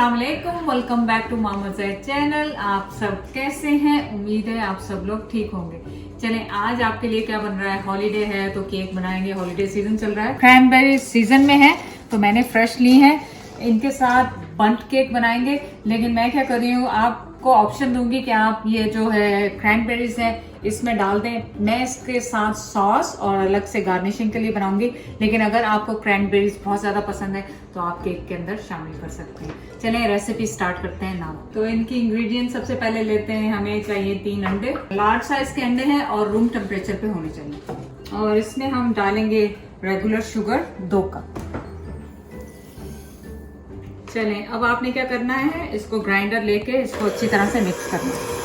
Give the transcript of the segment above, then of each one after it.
अस्सलाम वालेकुम, welcome back to Mama Zaid channel. आप सब कैसे हैं? उम्मीद है आप सब लोग ठीक होंगे। चलें, आज आपके लिए क्या बन रहा है? हॉलीडे है तो केक बनाएंगे। हॉलीडे सीजन चल रहा है, क्रैनबेरी सीजन में है तो मैंने फ्रेश ली है। इनके साथ बंट केक बनाएंगे। लेकिन मैं क्या कर रही हूँ, आपको ऑप्शन दूंगी कि आप ये जो है क्रैनबेरीज है इसमें डाल दें। मैं इसके साथ सॉस और अलग से गार्निशिंग के लिए बनाऊंगी। लेकिन अगर आपको क्रैनबेरीज बहुत ज्यादा पसंद है तो आप केक के अंदर शामिल कर सकते हैं। चलें रेसिपी स्टार्ट करते हैं ना। तो इनकी इंग्रेडिएंट सबसे पहले लेते हैं। हमें चाहिए 3 अंडे, लार्ज साइज के अंडे हैं और रूम टेम्परेचर पे होने चाहिए। और इसमें हम डालेंगे रेगुलर शुगर 2 कप। चलें, अब आपने क्या करना है, इसको ग्राइंडर लेके इसको अच्छी तरह से मिक्स करना है।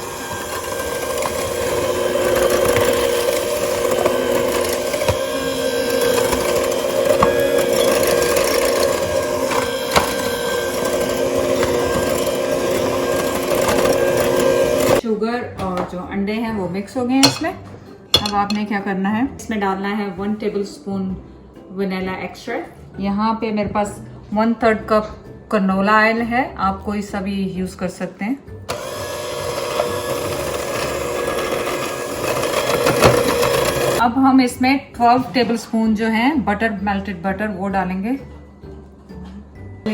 शुगर और जो अंडे हैं वो मिक्स हो गए हैं इसमें। अब आपने क्या करना है, इसमें डालना है 1 टेबलस्पून वनीला एक्सट्रैक्ट। यहाँ पे मेरे पास 1/3 कप कनोला ऑयल है, आप कोई सा भी यूज कर सकते हैं। अब हम इसमें 12 टेबलस्पून जो है बटर, मेल्टेड बटर, वो डालेंगे।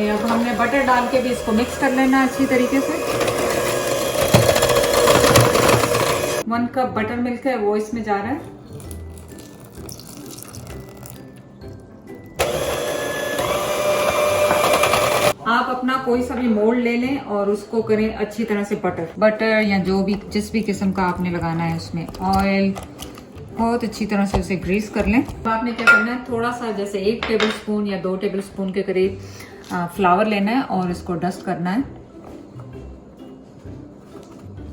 अब हमने बटर डाल के भी इसको मिक्स कर लेना है अच्छी तरीके से। 1 कप बटर मिल्क है वो इसमें जा रहा है। आप अपना कोई सा भी मोल्ड ले लें और उसको करें अच्छी तरह से बटर या जो भी जिस भी किस्म का आपने लगाना है उसमें ऑयल बहुत अच्छी तरह से उसे ग्रीस कर लें। तो आपने क्या करना है, थोड़ा सा जैसे 1 टेबलस्पून या 2 टेबलस्पून के करीब फ्लावर लेना है और इसको डस्ट करना है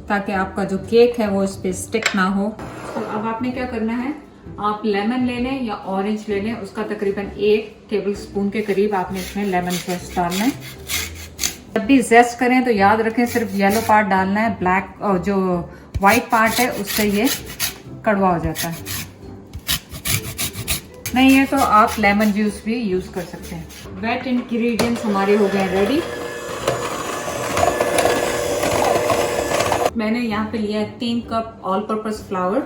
ताकि आपका जो केक है वो इस पे स्टिक ना हो। तो अब आपने क्या करना है, आप लेमन ले लें या ऑरेंज ले लें, उसका तकरीबन 1 टेबलस्पून के करीब आपने इसमें लेमन जेस्ट डालना है। जब भी जेस्ट करें तो याद रखें सिर्फ येलो पार्ट डालना है, ब्लैक और जो वाइट पार्ट है उससे ये कड़वा हो जाता है। नहीं है तो आप लेमन जूस भी यूज कर सकते हैं। वेट इंग्रेडिएंट्स हमारे हो गए रेडी। मैंने यहाँ पे लिया है 3 कप ऑल पर्पस फ्लावर।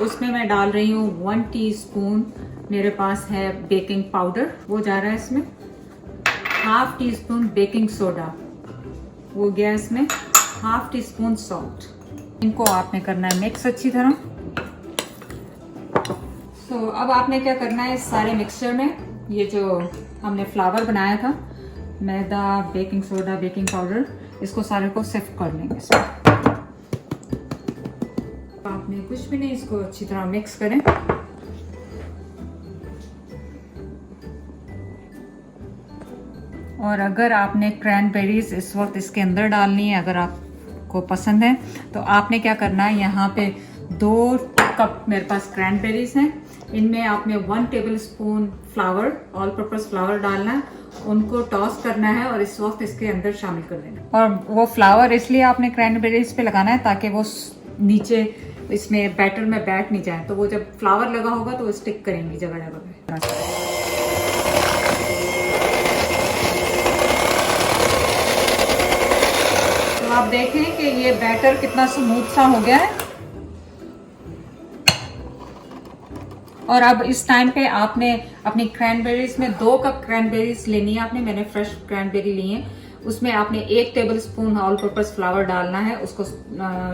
उसमें मैं डाल रही हूँ 1 टीस्पून मेरे पास है बेकिंग पाउडर, वो जा रहा है इसमें। 1/2 टीस्पून बेकिंग सोडा वो गया इसमें। 1/2 टीस्पून सॉल्ट। इनको आपने करना है मिक्स अच्छी तरह। तो अब आपने क्या करना है, इस सारे मिक्सचर में ये जो हमने फ्लावर बनाया था, मैदा, बेकिंग सोडा, बेकिंग पाउडर, इसको सारे को सिफ्ट कर लेंगे इसमें। आपने कुछ भी नहीं, इसको अच्छी तरह मिक्स करें। और अगर आपने क्रैनबेरीज इस वक्त इसके अंदर डालनी है, अगर आपको पसंद है, तो आपने क्या करना है, यहाँ पे 2 कप मेरे पास क्रैनबेरीज हैं, इनमें आपने 1 tablespoon flower, all purpose flower डालना है, उनको टॉस करना है और इस वक्त इसके अंदर शामिल कर देना। और वो फ्लावर इसलिए आपने क्रैनबेरीज पे लगाना है ताकि वो नीचे इसमें बैटर में बैठ नहीं जाए, तो वो जब फ्लावर लगा होगा तो वो स्टिक करेंगी जगह जगह पे। तो आप देखें कि ये बैटर कितना स्मूथ सा हो गया है। और अब इस टाइम पे आपने अपनी क्रैनबेरीज में 2 कप क्रैनबेरीज लेनी है आपने, मैंने फ्रेश क्रैनबेरी ली है। उसमें आपने 1 टेबलस्पून ऑल पर्पस फ्लावर डालना है, उसको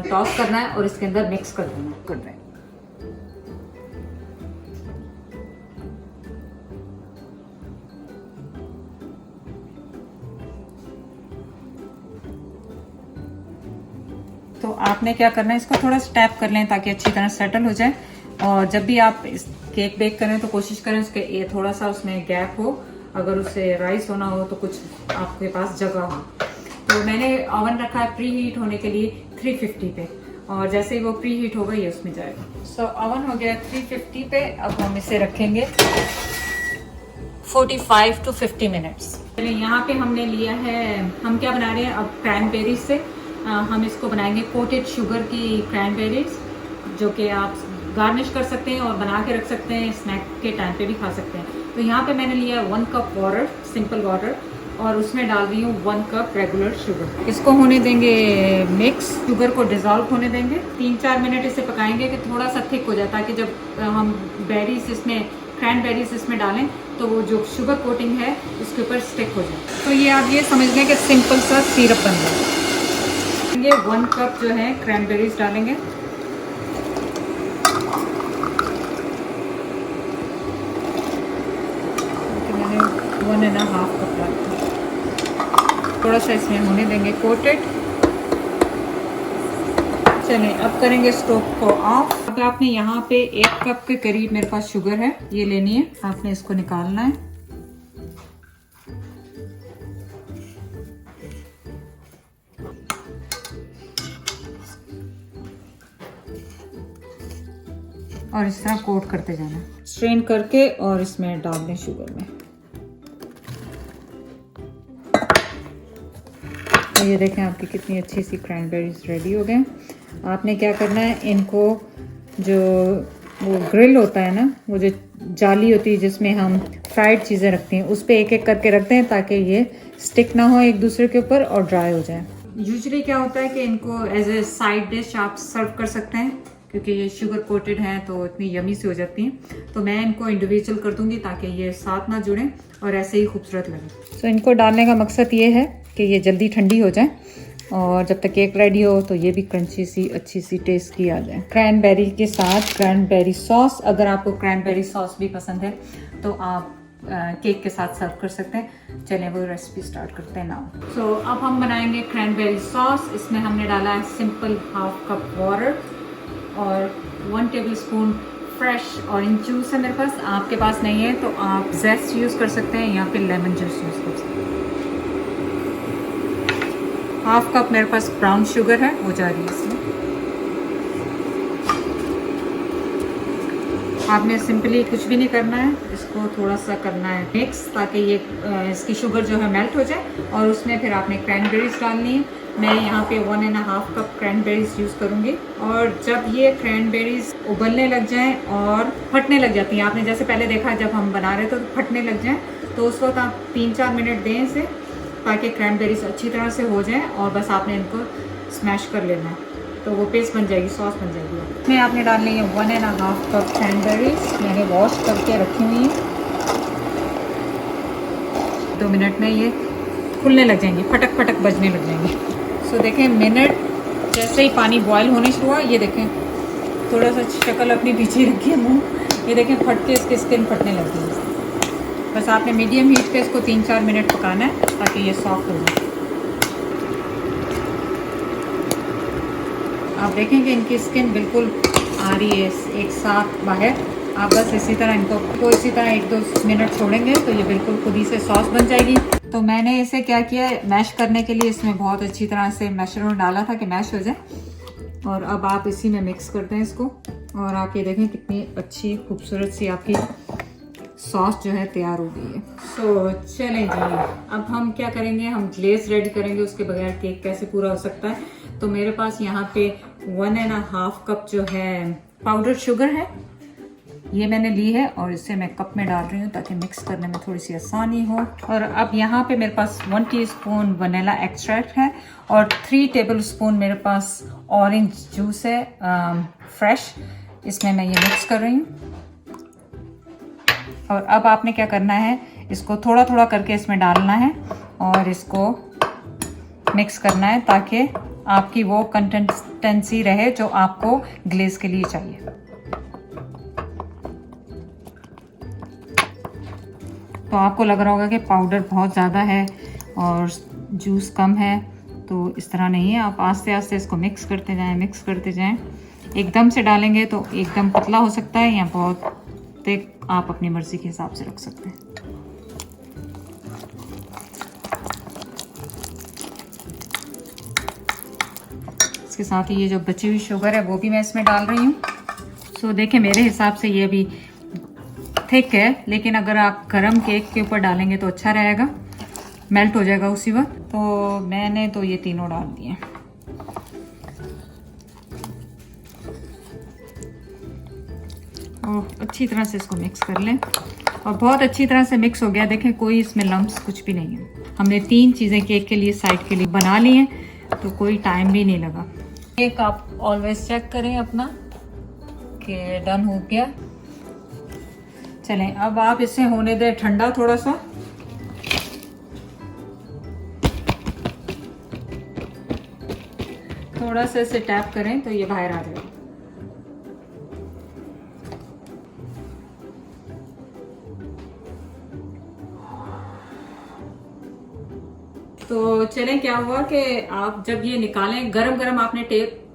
टॉस करना है और इसके अंदर मिक्स कर देना है। तो आपने क्या करना है, इसको थोड़ा स्टैप कर लें ताकि अच्छी तरह सेटल हो जाए। और जब भी आप इस केक बेक करें तो कोशिश करें उसके ये थोड़ा सा उसमें गैप हो, अगर उससे राइस होना हो तो कुछ आपके पास जगह हो। तो मैंने ओवन रखा है प्री हीट होने के लिए 350 पे, और जैसे ही वो प्री हीट होगा ये उसमें जाएगा। सो ओवन हो गया 350 पे। अब हम इसे रखेंगे 45 to 50 मिनट्स। यहाँ पे हमने लिया है, हम क्या बना रहे हैं अब, क्रैनबेरीज से हम इसको बनाएंगे कोटेड शुगर की क्रैनबेरीज, जो कि आप गार्निश कर सकते हैं और बना के रख सकते हैं, स्नैक के टाइम पे भी खा सकते हैं। तो यहाँ पे मैंने लिया 1 कप वाटर, सिंपल वाटर, और उसमें डाल रही हूँ 1 कप रेगुलर शुगर। इसको होने देंगे मिक्स, शुगर को डिजोल्व होने देंगे। 3-4 मिनट इसे पकाएंगे कि थोड़ा सा थिक हो जाए, ताकि जब हम बेरीज इसमें क्रैनबेरीज इसमें डालें तो वो जो शुगर कोटिंग है उसके ऊपर स्टिक हो जाए। तो ये आप ये समझ लें कि सिंपल सा सिरप बन रहा है। 1 कप जो है क्रैनबेरीज डालेंगे। मैंने 1.5 कप डाला, थोड़ा सा इसमें होने देंगे कोटेड। चलिए अब करेंगे स्टोव को ऑफ। अब आपने यहाँ पे 1 कप के करीब मेरे पास शुगर है, ये लेनी है, आपने इसको निकालना है। और इस तरह कोट करते जाना, स्ट्रेन करके और इसमें डाल दें शुगर में। तो ये देखें आपकी कितनी अच्छी सी क्रैनबेरीज रेडी हो गए। आपने क्या करना है, इनको जो वो ग्रिल होता है ना, वो जो जाली होती है जिसमें हम फ्राइड चीज़ें रखते हैं, उस पर एक एक करके रखते हैं ताकि ये स्टिक ना हो एक दूसरे के ऊपर और ड्राई हो जाए। यूजुअली क्या होता है कि इनको एज ए साइड डिश आप सर्व कर सकते हैं, क्योंकि ये शुगर कोटेड हैं तो इतनी यमी सी हो जाती हैं। तो मैं इनको इंडिविजुअल कर दूंगी ताकि ये साथ ना जुड़ें और ऐसे ही खूबसूरत लगे। तो इनको डालने का मकसद ये है कि ये जल्दी ठंडी हो जाए और जब तक केक रेडी हो तो ये भी क्रंची सी अच्छी सी टेस्ट की आ जाए। क्रैनबेरी के साथ क्रैनबेरी सॉस, अगर आपको क्रैनबेरी सॉस भी पसंद है तो आप केक के साथ सर्व कर सकते हैं। चलें वो रेसिपी स्टार्ट करते हैं नाउ। सो अब हम बनाएंगे क्रैनबेरी सॉस। इसमें हमने डाला है सिंपल 1/2 कप वाटर और 1 टेबलस्पून फ्रेश ऑरेंज जूस है मेरे पास। आपके पास नहीं है तो आप जेस्ट यूज़ कर सकते हैं या फिर लेमन जूस यूज़ कर सकते हैं। 1/2 कप मेरे पास ब्राउन शुगर है, वो जा रही है इसमें। आपने सिंपली कुछ भी नहीं करना है, इसको थोड़ा सा करना है मिक्स ताकि ये इसकी शुगर जो है मेल्ट हो जाए। और उसमें फिर आपने क्रैनबेरीज डालनी है। मैं यहाँ पे 1.5 कप क्रैनबेरीज यूज़ करूँगी। और जब ये क्रैनबेरीज उबलने लग जाएं और फटने लग जाती हैं, आपने जैसे पहले देखा जब हम बना रहे थे तो फटने लग जाएं, तो उस वक्त आप 3-4 मिनट दें इसे ताकि क्रैनबेरीज अच्छी तरह से हो जाएं और बस आपने इनको स्मैश कर लेना है तो वो पेस्ट बन जाएगी, सॉस बन जाएगी। इसमें आपने डालनी है 1.5 कप क्रैनबेरीज, मैंने वॉश करके रखी हुई हैं। 2 मिनट में ये खुलने लग जाएंगी, फटक फटक बजने लग जाएंगी। सो देखें मिनट जैसे ही पानी बॉयल होने शुरू हुआ, ये देखें थोड़ा सा शक्ल अपनी पीछे रखी है मुँह, ये देखें फट के इसकी स्किन फटने लग गई है। बस आपने मीडियम हीट पे इसको 3-4 मिनट पकाना है ताकि ये सॉफ्ट हो जाए। आप देखेंगे इनकी स्किन बिल्कुल आ रही है एक साथ बाहर। आप बस इसी तरह इनको इसी तरह 1-2 मिनट छोड़ेंगे तो ये बिल्कुल खुद ही से सॉस बन जाएगी। तो मैंने इसे क्या किया, मैश करने के लिए इसमें बहुत अच्छी तरह से मैशर डाला था कि मैश हो जाए। और अब आप इसी में मिक्स करते हैं इसको और आप ये देखें कितनी अच्छी खूबसूरत सी आपकी सॉस जो है तैयार हो गई है। सो चलें जी, अब हम क्या करेंगे, हम ग्लेज रेडी करेंगे। उसके बगैर केक कैसे पूरा हो सकता है। तो मेरे पास यहाँ पे 1.5 कप जो है पाउडर शुगर है, ये मैंने ली है और इसे मैं कप में डाल रही हूँ ताकि मिक्स करने में थोड़ी सी आसानी हो। और अब यहाँ पे मेरे पास 1 टीस्पून वनीला एक्सट्रैक्ट है और 3 टेबलस्पून मेरे पास ऑरेंज जूस है फ्रेश, इसमें मैं ये मिक्स कर रही हूँ। और अब आपने क्या करना है, इसको थोड़ा थोड़ा करके इसमें डालना है और इसको मिक्स करना है ताकि आपकी वो कंसिस्टेंसी रहे जो आपको ग्लेज के लिए चाहिए। तो आपको लग रहा होगा कि पाउडर बहुत ज़्यादा है और जूस कम है, तो इस तरह नहीं है। आप आस्ते आस्ते इसको मिक्स करते जाएं। एकदम से डालेंगे तो एकदम पतला हो सकता है या बहुत थिक, आप अपनी मर्जी के हिसाब से रख सकते हैं। इसके साथ ही ये जो बची हुई शुगर है वो भी मैं इसमें डाल रही हूँ। सो देखें मेरे हिसाब से ये भी थिक है, लेकिन अगर आप गरम केक के ऊपर डालेंगे तो अच्छा रहेगा, मेल्ट हो जाएगा उसी वक्त। तो मैंने तो ये तीनों डाल दिए। और अच्छी तरह से इसको मिक्स कर लें और बहुत अच्छी तरह से मिक्स हो गया। देखें कोई इसमें लम्प्स कुछ भी नहीं है। हमने 3 चीज़ें केक के लिए साइड के लिए बना ली हैं, तो कोई टाइम भी नहीं लगा। केक आप ऑलवेज चेक करें अपना कि डन हो गया। चलें अब आप इसे होने दें ठंडा थोड़ा सा। थोड़ा सा इसे टैप करें तो ये बाहर आ जाएगा। तो चलें क्या हुआ कि आप जब ये निकालें, गरम गरम आपने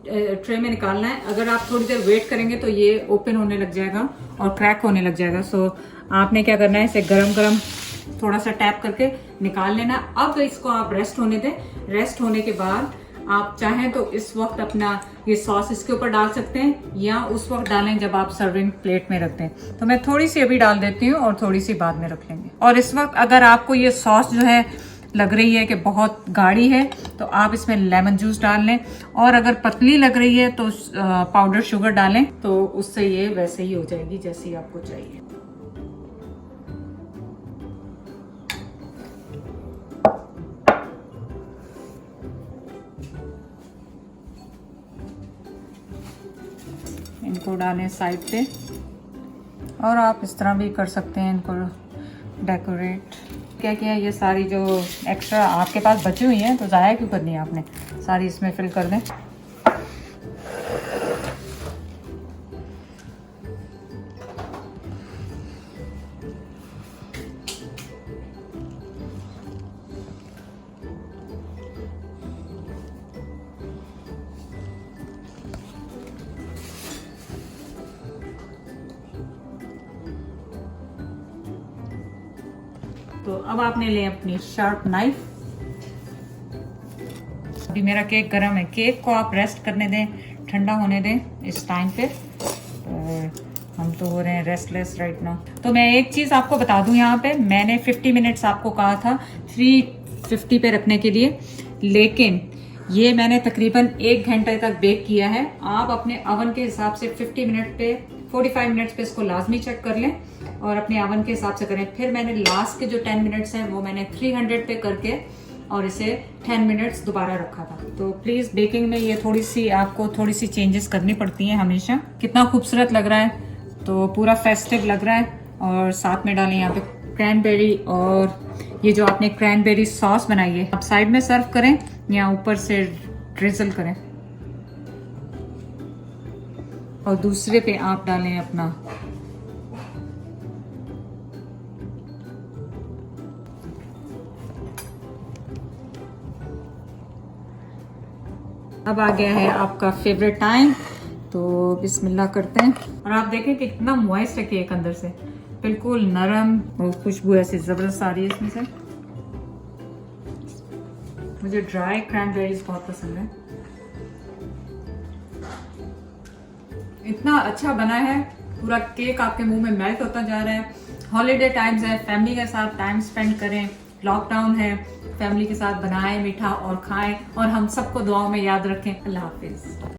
ट्रे में निकालना है। अगर आप थोड़ी देर वेट करेंगे तो ये ओपन होने लग जाएगा और क्रैक होने लग जाएगा। सो आपने क्या करना है, इसे गरम गरम थोड़ा सा टैप करके निकाल लेना। अब इसको आप रेस्ट होने दें। रेस्ट होने के बाद आप चाहें तो इस वक्त अपना ये सॉस इसके ऊपर डाल सकते हैं, या उस वक्त डालें जब आप सर्विंग प्लेट में रखते हैं। तो मैं थोड़ी सी अभी डाल देती हूँ और थोड़ी सी बाद में रख लेंगे। और इस वक्त अगर आपको ये सॉस जो है लग रही है कि बहुत गाढ़ी है, तो आप इसमें लेमन जूस डाल लें। और अगर पतली लग रही है तो पाउडर शुगर डालें, तो उससे ये वैसे ही हो जाएगी जैसी आपको चाहिए। इनको डालें साइड पे, और आप इस तरह भी कर सकते हैं इनको डेकोरेट। क्या किया, ये सारी जो एक्स्ट्रा आपके पास बची हुई है तो ज़ाया क्यों करनी है आपने, सारी इसमें फिल कर दें। तो अब आपने ले अपनी शार्प नाइफ। अभी मेरा केक गर्म है, केक को आप रेस्ट करने दें, ठंडा होने दें इस टाइम पे। हम तो हो रहे हैं रेस्टलेस राइट नाउ। तो मैं एक चीज़ आपको बता दूं, यहाँ पे मैंने 50 मिनट्स आपको कहा था 350 पे रखने के लिए, लेकिन ये मैंने तकरीबन 1 घंटे तक बेक किया है। आप अपने अवन के हिसाब से 50 मिनट पे 45 मिनट्स पे इसको लाजमी चेक कर लें और अपने अवन के हिसाब से करें। फिर मैंने लास्ट के जो 10 मिनट्स हैं वो मैंने 300 पे करके और इसे 10 मिनट्स दोबारा रखा था। तो प्लीज़ बेकिंग में ये आपको थोड़ी सी चेंजेस करनी पड़ती हैं हमेशा। कितना खूबसूरत लग रहा है, तो पूरा फेस्टिव लग रहा है। और साथ में डालें यहाँ पे क्रैनबेरी, और ये जो आपने क्रैनबेरी सॉस बनाई है आप साइड में सर्व करें या ऊपर से ड्रिजल करें, और दूसरे पे आप डालें अपना अब आ गया है आपका फेवरेट टाइम। तो बिस्मिल्लाह करते हैं, और आप देखें कि कितना मॉइस्ट है केक अंदर से, बिल्कुल नरम, और खुशबू ऐसी जबरदस्त आ रही है इसमें से। मुझे ड्राई क्रैनबेरीज बहुत पसंद है। इतना अच्छा बना है, पूरा केक आपके मुंह में मेल्ट होता जा रहा है। हॉलीडे टाइम्स है, फैमिली के साथ टाइम स्पेंड करें, लॉकडाउन है, फैमिली के साथ बनाएं मीठा और खाएं, और हम सबको दुआओं में याद रखें। अल्लाह हाफिज।